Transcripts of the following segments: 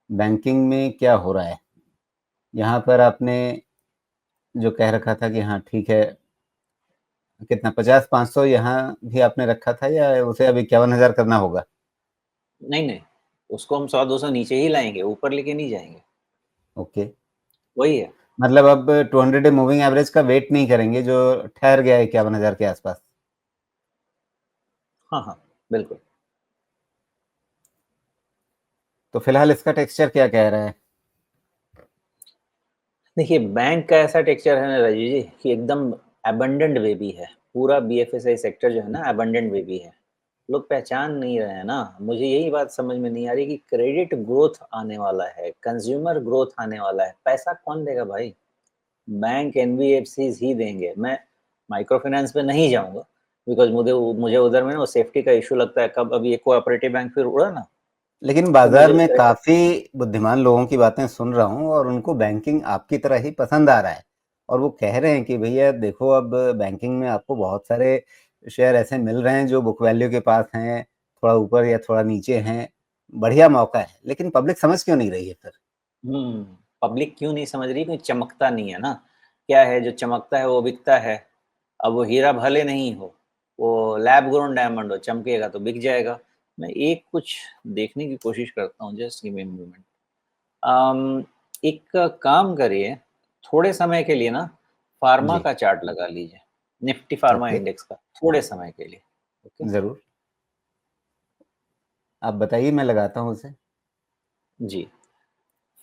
Banking में क्या हो रहा है? यहाँ पर आपने जो कह रखा था कि हाँ ठीक है, कितना 50-500 यहाँ भी आपने रखा था या उसे अब 51,000 करना होगा? नहीं नहीं, उसको हम 100-200 नीचे ही लाएंगे, ऊपर लेके नहीं जाएंगे। ओके। वही है। मतलब अब 200 डे मूविंग एवरेज का वेट नहीं करेंगे जो ठहर गया है 51,000 के आसपास। हाँ हाँ, बिल्कुल। तो फिलहाल इसका टेक्सचर क्या कह रहा है? देखिए, बैंक का ऐसा टेक्सचर है ना राजीव जी कि एकदम अबंडेंट बेबी है। पूरा बीएफएसआई सेक्टर जो है ना अबंडेंट बेबी है। लोग पहचान नहीं रहे हैं ना। मुझे यही बात समझ में नहीं आ रही कि क्रेडिट ग्रोथ आने वाला है, कंज्यूमर ग्रोथ आने वाला है, पैसा कौन देगा भाई? बैंक एनबीएफसीज ही देंगे। मैं माइक्रो फाइनेंस पे नहीं जाऊंगा बिकॉज मुझे मुझे उधर में ना वो सेफ्टी का इशू लगता है। कब अभी एक कोऑपरेटिव बैंक फिर उड़ा ना, लेकिन तो बाजार मुझे में लगता है काफी बुद्धिमान लोगों की बातें सुन रहा हूँ और उनको बैंकिंग आपकी तरह ही पसंद आ रहा है। और वो कह रहे हैं कि भैया देखो, अब बैंकिंग में आपको बहुत सारे शेयर ऐसे मिल रहे हैं जो बुक वैल्यू के पास हैं, थोड़ा ऊपर या थोड़ा नीचे हैं। बढ़िया मौका है, लेकिन पब्लिक समझ क्यों नहीं रही है फिर? पब्लिक क्यों नहीं समझ रही? क्योंकि चमकता नहीं है ना। क्या है, जो चमकता है वो बिकता है। अब वो हीरा भले नहीं हो, वो लैब ग्रोन डायमंड हो, चमकेगा तो बिक जाएगा। मैं एक कुछ देखने की कोशिश करता हूँ, जस्ट गिव मी मोमेंट। एक काम करिए, थोड़े समय के लिए ना फार्मा जी। का चार्ट लगा लीजिए, निफ्टी फार्मा ओके। इंडेक्स का, थोड़े समय के लिए। ओके। जरूर। आप बताइए, मैं लगाता हूँ उसे। जी।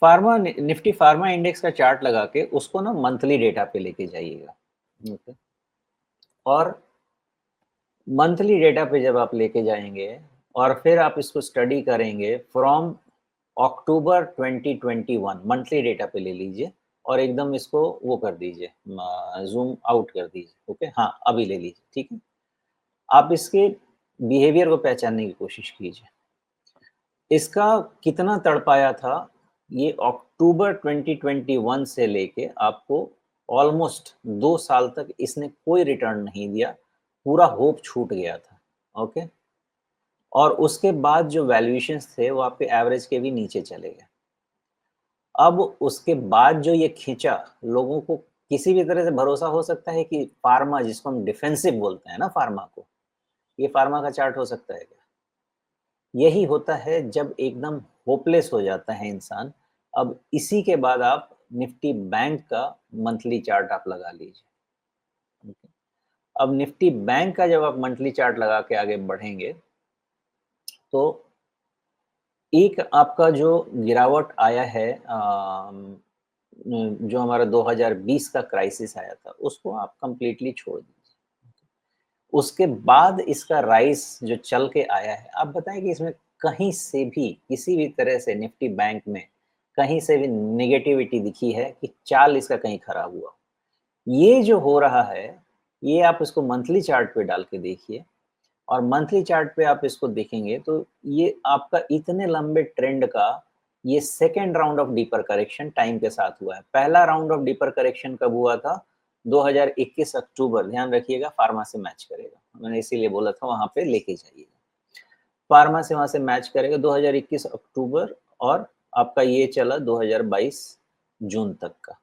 फार्मा निफ्टी फार्मा इंडेक्स का चार्ट लगा के उसको ना मंथली डेटा पे लेके जाइएगा। ओके। और मंथली डेटा पे जब आप लेके जाएंगे और फिर आप इसको स्टडी करेंगे फ्रॉम अक्टूबर 2021, मंथली डेटा पे ले लीजिए और एकदम इसको वो कर दीजिए, जूम आउट कर दीजिए। ओके, हाँ अभी ले लीजिए, ठीक है। आप इसके बिहेवियर को पहचानने की कोशिश कीजिए। इसका कितना तड़पाया था, ये अक्टूबर 2021 से लेके आपको ऑलमोस्ट 2 साल तक इसने कोई रिटर्न नहीं दिया। पूरा होप छूट गया था। ओके। और उसके बाद जो वैल्यूएशंस थे वो आपके एवरेज के भी नीचे चले गए। अब उसके बाद जो ये खींचा, लोगों को किसी भी तरह से भरोसा हो सकता है कि फार्मा, जिसको हम डिफेंसिव बोलते हैं ना फार्मा को, ये फार्मा का चार्ट हो सकता है क्या? यही होता है जब एकदम होपलेस हो जाता है इंसान। अब इसी के बाद आप निफ्टी बैंक का मंथली चार्ट आप लगा लीजिए। Okay? अब निफ्टी बैंक का जब आप मंथली चार्ट लगा के आगे बढ़ेंगे तो एक आपका जो गिरावट आया है, जो हमारा 2020 का क्राइसिस आया था, उसको आप कंप्लीटली छोड़ दीजिए। उसके बाद इसका राइस जो चल के आया है, आप बताएं कि इसमें कहीं से भी किसी भी तरह से निफ्टी बैंक में कहीं से भी नेगेटिविटी दिखी है कि चाल इसका कहीं खराब हुआ? ये जो हो रहा है, ये आप इसको मंथली चार्ट पे डाल के देखिए और मंथली चार्ट पे आप इसको देखेंगे तो ये आपका इतने लंबे ट्रेंड का ये second round of deeper correction time के साथ हुआ है। पहला राउंड ऑफ डीपर करेक्शन कब हुआ था? 2021 अक्टूबर। ध्यान रखिएगा, फार्मा से मैच करेगा, मैंने इसीलिए बोला था वहां पे लेके जाइएगा। फार्मा से वहां से मैच करेगा 2021 अक्टूबर। और आपका ये चला 2022 जून तक का।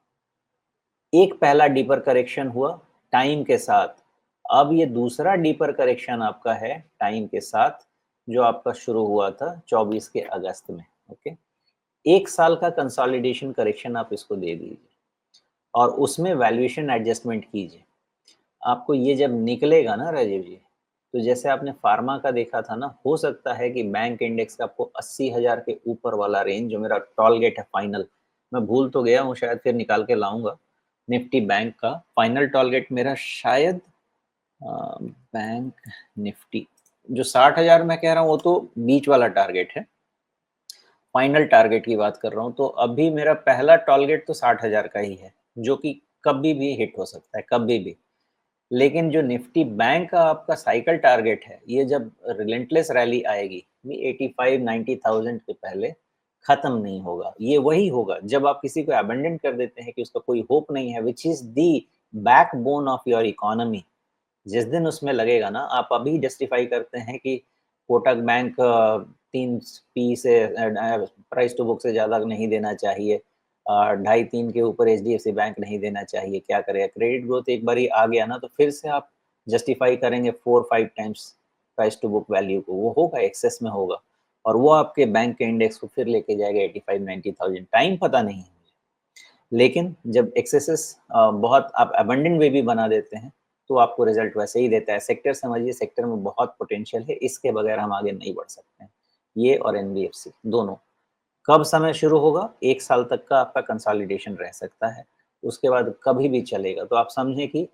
एक पहला डीपर करेक्शन हुआ टाइम के साथ। अब ये दूसरा डीपर करेक्शन आपका है टाइम के साथ, जो आपका शुरू हुआ था 24 के अगस्त में। ओके। 1 साल का कंसोलिडेशन करेक्शन आप इसको दे दीजिए और उसमें वैल्यूएशन एडजस्टमेंट कीजिए। आपको ये जब निकलेगा ना राजीव जी, तो जैसे आपने फार्मा का देखा था ना, हो सकता है कि बैंक इंडेक्स का आपको 80,000 के ऊपर वाला रेंज, जो मेरा टारगेट है फाइनल, मैं भूल तो गया हूँ, शायद फिर निकाल के लाऊंगा। निफ्टी बैंक का फाइनल टारगेट मेरा शायद बैंक निफ्टी जो 60,000 मैं कह रहा हूँ वो तो बीच वाला टारगेट है। फाइनल टारगेट की बात कर रहा हूँ, तो अभी मेरा पहला टारगेट तो 60,000 का ही है, जो कि कभी भी हिट हो सकता है, कभी भी। लेकिन जो निफ्टी बैंक का आपका साइकिल टारगेट है, ये जब रिलेंटलेस रैली आएगी, ये 85-90,000 के पहले खत्म नहीं होगा। ये वही होगा जब आप किसी को अबेंडन कर देते हैं कि उसका कोई होप नहीं है, which is the backbone of your economy. जिस दिन उसमें लगेगा ना, आप अभी जस्टिफाई करते हैं कि कोटक बैंक 3 पी से प्राइस टू बुक से ज़्यादा नहीं देना चाहिए, 2.5-3 के ऊपर एचडीएफसी बैंक नहीं देना चाहिए, क्या करेगा? क्रेडिट ग्रोथ एक बारी आ गया ना, तो फिर से आप जस्टिफाई करेंगे 4-5 times price to book value को, वो होगा, एक्सेस में होगा, और वो आपके बैंक के इंडेक्स को फिर लेके जाएगा 85-90,000। टाइम पता नहीं है मुझे, लेकिन जब एक्सेसेस बहुत आप अबंडेंट वे भी बना देते हैं, तो आपको रिजल्ट वैसे ही देता है। सेक्टर समझिए, सेक्टर में बहुत पोटेंशियल है, इसके बगैर हम आगे नहीं बढ़ सकते हैं, ये और एनबीएफसी दोनों। कब समय शुरू होगा? 1 साल तक का आपका कंसोलिडेशन रह सकता है, उसके बाद कभी भी चलेगा। तो आप समझें कि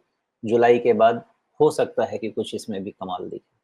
जुलाई के बाद हो सकता है कि कुछ इसमें भी कमाल दिखे।